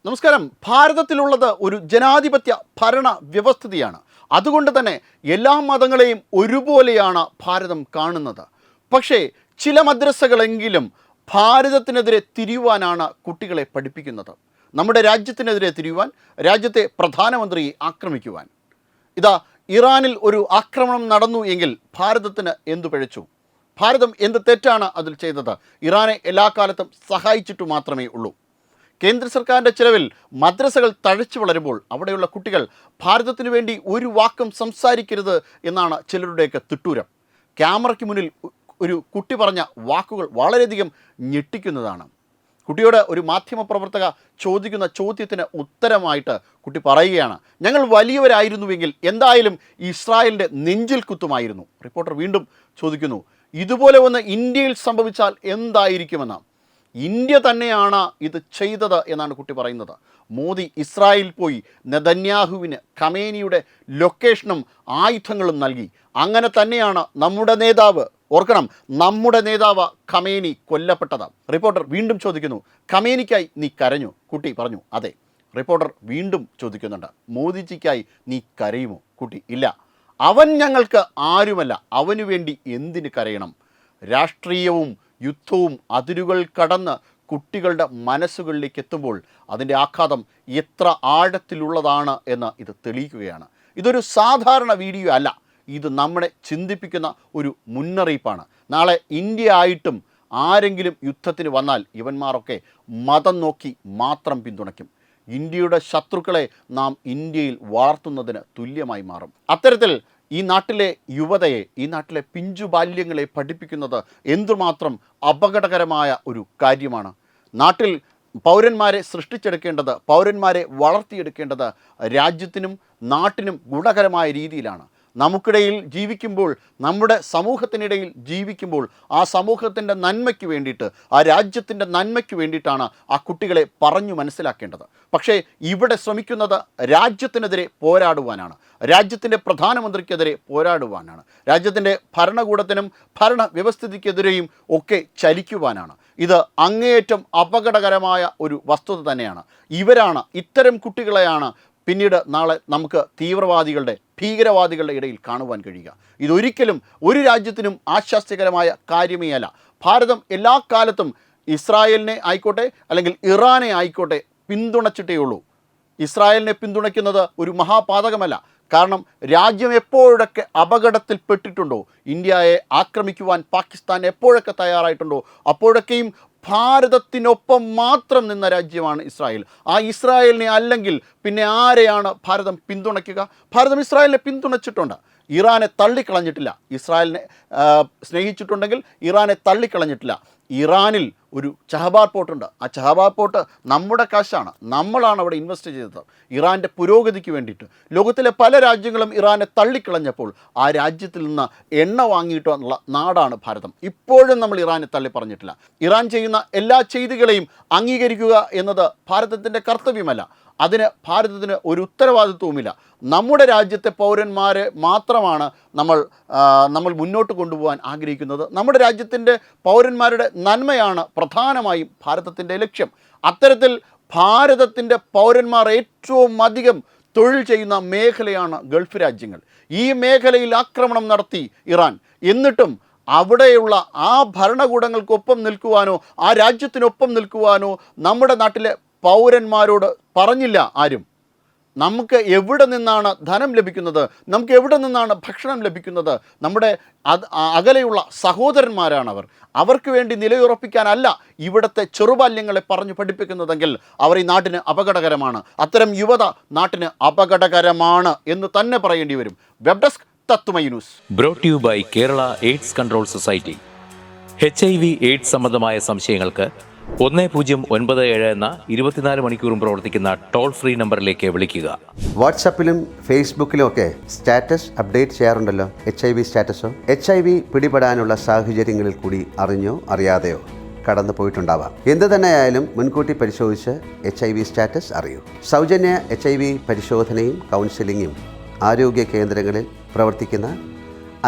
നമസ്കാരം. ഭാരതത്തിലുള്ളത് ഒരു ജനാധിപത്യ ഭരണ വ്യവസ്ഥിതിയാണ്. അതുകൊണ്ട് തന്നെ എല്ലാ മതങ്ങളെയും ഒരുപോലെയാണ് ഭാരതം കാണുന്നത്. പക്ഷേ ചില മദ്രസകളെങ്കിലും ഭാരതത്തിനെതിരെ തിരിയുവാനാണ് കുട്ടികളെ പഠിപ്പിക്കുന്നത്. നമ്മുടെ രാജ്യത്തിനെതിരെ തിരിയുവാൻ, രാജ്യത്തെ പ്രധാനമന്ത്രിയെ ആക്രമിക്കുവാൻ. ഇതാ ഇറാനിൽ ഒരു ആക്രമണം നടന്നു എങ്കിൽ ഭാരതത്തിന് എന്തു പിഴച്ചു? ഭാരതം എന്ത് തെറ്റാണ് അതിൽ ചെയ്തത്? ഇറാനെ എല്ലാ കാലത്തും സഹായിച്ചിട്ടു മാത്രമേ ഉള്ളൂ. കേന്ദ്ര സർക്കാരിൻ്റെ ചിലവിൽ മദ്രസകൾ തഴച്ചു വളരുമ്പോൾ അവിടെയുള്ള കുട്ടികൾ ഭാരതത്തിനു വേണ്ടി ഒരു വാക്കും സംസാരിക്കരുത് എന്നാണ് ചിലരുടെയൊക്കെ തിട്ടൂരം. ക്യാമറയ്ക്ക് മുന്നിൽ ഒരു കുട്ടി പറഞ്ഞ വാക്കുകൾ വളരെയധികം ഞെട്ടിക്കുന്നതാണ്. കുട്ടിയോട് ഒരു മാധ്യമപ്രവർത്തക ചോദിക്കുന്ന ചോദ്യത്തിന് ഉത്തരമായിട്ട് കുട്ടി പറയുകയാണ്, ഞങ്ങൾ വലിയവരായിരുന്നുവെങ്കിൽ എന്തായാലും ഇസ്രായേലിൻ്റെ നെഞ്ചിൽ കുത്തുമായിരുന്നു. റിപ്പോർട്ടർ വീണ്ടും ചോദിക്കുന്നു, ഇതുപോലെ ഒന്ന് ഇന്ത്യയിൽ സംഭവിച്ചാൽ എന്തായിരിക്കുമെന്ന്. ഇന്ത്യ തന്നെയാണ് ഇത് ചെയ്തത് എന്നാണ് കുട്ടി പറയുന്നത്. മോദി ഇസ്രായേലിൽ പോയി നെതന്യാഹുവിന് ഖമേനിയുടെ ലൊക്കേഷനും ആയുധങ്ങളും നൽകി. അങ്ങനെ തന്നെയാണ് നമ്മുടെ നേതാവ്, ഓർക്കണം, നമ്മുടെ നേതാവ് ഖമേനി കൊല്ലപ്പെട്ടത്. റിപ്പോർട്ടർ വീണ്ടും ചോദിക്കുന്നു, ഖമേനിക്കായി നീ കരഞ്ഞു? കുട്ടി പറഞ്ഞു അതെ. റിപ്പോർട്ടർ വീണ്ടും ചോദിക്കുന്നുണ്ട്, മോദിജിക്കായി നീ കരയുമോ? കുട്ടി ഇല്ല, അവൻ ഞങ്ങൾക്ക് ആരുമല്ല, അവനു വേണ്ടി എന്തിന് കരയണം? രാഷ്ട്രീയവും യുദ്ധവും അതിരുകൾ കടന്ന് കുട്ടികളുടെ മനസ്സുകളിലേക്ക് എത്തുമ്പോൾ അതിൻ്റെ ആഘാതം എത്ര ആഴത്തിലുള്ളതാണ് എന്ന് ഇത് തെളിയിക്കുകയാണ്. ഇതൊരു സാധാരണ വീഡിയോ അല്ല, ഇത് നമ്മളെ ചിന്തിപ്പിക്കുന്ന ഒരു മുന്നറിയിപ്പാണ്. നാളെ ഇന്ത്യ ആയിട്ടും ആരെങ്കിലും യുദ്ധത്തിന് വന്നാൽ ഇവന്മാരൊക്കെ മതം നോക്കി മാത്രം പിന്തുണയ്ക്കും. ഇന്ത്യയുടെ ശത്രുക്കളെ നാം ഇന്ത്യയിൽ വളർത്തുന്നതിന് തുല്യമായി മാറും. അത്തരത്തിൽ ഈ നാട്ടിലെ യുവതയെ, ഈ നാട്ടിലെ പിഞ്ചു ബാല്യങ്ങളെ പഠിപ്പിക്കുന്നത് എന്തുമാത്രം അപകടകരമായ ഒരു കാര്യമാണ്. നാട്ടിൽ പൗരന്മാരെ സൃഷ്ടിച്ചെടുക്കേണ്ടത്, പൗരന്മാരെ വളർത്തിയെടുക്കേണ്ടത് രാജ്യത്തിനും നാട്ടിനും ഗുണകരമായ രീതിയിലാണ്. നമുക്കിടയിൽ ജീവിക്കുമ്പോൾ, നമ്മുടെ സമൂഹത്തിനിടയിൽ ജീവിക്കുമ്പോൾ ആ സമൂഹത്തിൻ്റെ നന്മയ്ക്ക് വേണ്ടിയിട്ട്, ആ രാജ്യത്തിൻ്റെ നന്മയ്ക്ക് വേണ്ടിയിട്ടാണ് ആ കുട്ടികളെ പറഞ്ഞു മനസ്സിലാക്കേണ്ടത്. പക്ഷേ ഇവിടെ ശ്രമിക്കുന്നത് രാജ്യത്തിനെതിരെ പോരാടുവാനാണ്, രാജ്യത്തിൻ്റെ പ്രധാനമന്ത്രിക്കെതിരെ പോരാടുവാനാണ്, രാജ്യത്തിൻ്റെ ഭരണകൂടത്തിനും ഭരണ വ്യവസ്ഥിതിക്കെതിരെയും ഒക്കെ ചലിക്കുവാനാണ്. ഇത് അങ്ങേയറ്റം അപകടകരമായ ഒരു വസ്തുത തന്നെയാണ്. ഇത്തരം കുട്ടികളെയാണ് പിന്നീട് നാളെ നമുക്ക് തീവ്രവാദികളുടെ, ഭീകരവാദികളുടെ ഇടയിൽ കാണുവാൻ കഴിയുക. ഇതൊരിക്കലും ഒരു രാജ്യത്തിനും ആശ്വാസ്യകരമായ കാര്യമേ അല്ല. ഭാരതം എല്ലാ കാലത്തും ഇസ്രായേലിനെ ആയിക്കോട്ടെ അല്ലെങ്കിൽ ഇറാനെ ആയിക്കോട്ടെ പിന്തുണച്ചിട്ടേ ഉള്ളൂ. ഇസ്രായേലിനെ പിന്തുണയ്ക്കുന്നത് ഒരു മഹാപാതകമല്ല. കാരണം രാജ്യം എപ്പോഴൊക്കെ അപകടത്തിൽപ്പെട്ടിട്ടുണ്ടോ, ഇന്ത്യയെ ആക്രമിക്കുവാൻ പാകിസ്ഥാൻ എപ്പോഴൊക്കെ തയ്യാറായിട്ടുണ്ടോ, അപ്പോഴൊക്കെയും ഭാരതത്തിനൊപ്പം മാത്രം നിന്ന രാജ്യമാണ് ഇസ്രായേൽ. ആ ഇസ്രായേലിനെ അല്ലെങ്കിൽ പിന്നെ ആരെയാണ് ഭാരതം പിന്തുണയ്ക്കുക? ഭാരതം ഇസ്രായേലിനെ പിന്തുണച്ചിട്ടുണ്ട്, ഇറാനെ തള്ളിക്കളഞ്ഞിട്ടില്ല. ഇസ്രായേലിനെ സ്നേഹിച്ചിട്ടുണ്ടെങ്കിൽ ഇറാനെ തള്ളിക്കളഞ്ഞിട്ടില്ല. ഇറാനിൽ ഒരു ചഹബാർ പോർട്ടുണ്ട്. ആ ചഹബാർ പോർട്ട് നമ്മുടെ കാശാണ്, നമ്മളാണ് അവിടെ ഇൻവെസ്റ്റ് ചെയ്തത് ഇറാൻ്റെ പുരോഗതിക്ക് വേണ്ടിയിട്ട്. ലോകത്തിലെ പല രാജ്യങ്ങളും ഇറാനെ തള്ളിക്കളഞ്ഞപ്പോൾ ആ രാജ്യത്തിൽ നിന്ന് എണ്ണ വാങ്ങിയിട്ടുള്ള നാടാണ് ഭാരതം. ഇപ്പോഴും നമ്മൾ ഇറാനെ തള്ളി പറഞ്ഞിട്ടില്ല. ഇറാൻ ചെയ്യുന്ന എല്ലാ ചെയ്തികളെയും അംഗീകരിക്കുക എന്നത് ഭാരതത്തിൻ്റെ കർത്തവ്യമല്ല. അതിന് ഭാരതത്തിന് ഒരു ഉത്തരവാദിത്വവുമില്ല. നമ്മുടെ രാജ്യത്തെ പൗരന്മാരെ മാത്രമാണ് നമ്മൾ മുന്നോട്ട് കൊണ്ടുപോകാൻ ആഗ്രഹിക്കുന്നത്. നമ്മുടെ രാജ്യത്തിൻ്റെ പൗരന്മാരുടെ നന്മയാണ് പ്രധാനമായും ഭാരതത്തിൻ്റെ ലക്ഷ്യം. അത്തരത്തിൽ ഭാരതത്തിൻ്റെ പൗരന്മാർ ഏറ്റവും അധികം തൊഴിൽ ചെയ്യുന്ന മേഖലയാണ് ഗൾഫ് രാജ്യങ്ങൾ. ഈ മേഖലയിൽ ആക്രമണം നടത്തി ഇറാൻ. എന്നിട്ടും അവിടെയുള്ള ആ ഭരണകൂടങ്ങൾക്കൊപ്പം നിൽക്കുവാനോ ആ രാജ്യത്തിനൊപ്പം നിൽക്കുവാനോ നമ്മുടെ നാട്ടിലെ പൗരന്മാരോട് പറഞ്ഞില്ല ആരും. നമുക്ക് എവിടെ നിന്നാണ് ധനം ലഭിക്കുന്നത്, നമുക്ക് എവിടെ നിന്നാണ് ഭക്ഷണം ലഭിക്കുന്നത്? നമ്മുടെ അകലെയുള്ള സഹോദരന്മാരാണവർ. അവർക്ക് വേണ്ടി നിലയുറപ്പിക്കാനല്ല ഇവിടുത്തെ ചെറുബാല്യങ്ങളെ പറഞ്ഞു പഠിപ്പിക്കുന്നതെങ്കിൽ അവർ ഈ നാട്ടിന് അപകടകരമാണ്. അത്തരം യുവത നാട്ടിന് അപകടകരമാണ് എന്ന് തന്നെ പറയേണ്ടി വരും. വെബ് ഡെസ്ക് തത്തുമൈ news. Brought you by Kerala AIDS control society. HIV AIDS സംബന്ധമായ സംശയങ്ങൾക്ക് 1097 എന്ന 24 മണിക്കൂറും പ്രവർത്തിക്കുന്ന ടോൾ ഫ്രീ നമ്പറിലേക്ക് വിളിക്കുക. വാട്സാപ്പിലും ഫേസ്ബുക്കിലും ഒക്കെ സ്റ്റാറ്റസ് അപ്ഡേറ്റ് ചെയ്യാറുണ്ടല്ലോ. HIV സ്റ്റാറ്റസോ HIV പിടിപെടാനുള്ള സാഹചര്യങ്ങളിൽ കൂടി അറിഞ്ഞോ അറിയാതെയോ കടന്നു പോയിട്ടുണ്ടാവാം. എന്ത് തന്നെയായാലും മുൻകൂട്ടി പരിശോധിച്ച് HIV സ്റ്റാറ്റസ് അറിയൂ. സൗജന്യ HIV പരിശോധനയും കൗൺസിലിങ്ങും ആരോഗ്യ കേന്ദ്രങ്ങളിൽ പ്രവർത്തിക്കുന്ന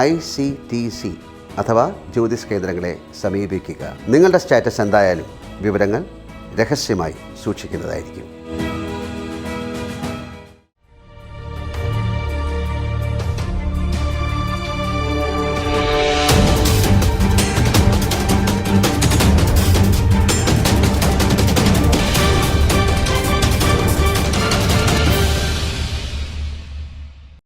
ICTC അഥവാ ജ്യോതിസ് കേന്ദ്രങ്ങളെ സമീപിക്കുക. നിങ്ങളുടെ സ്റ്റാറ്റസ് എന്തായാലും വിവരങ്ങൾ രഹസ്യമായി സൂക്ഷിക്കുന്നതായിരിക്കും.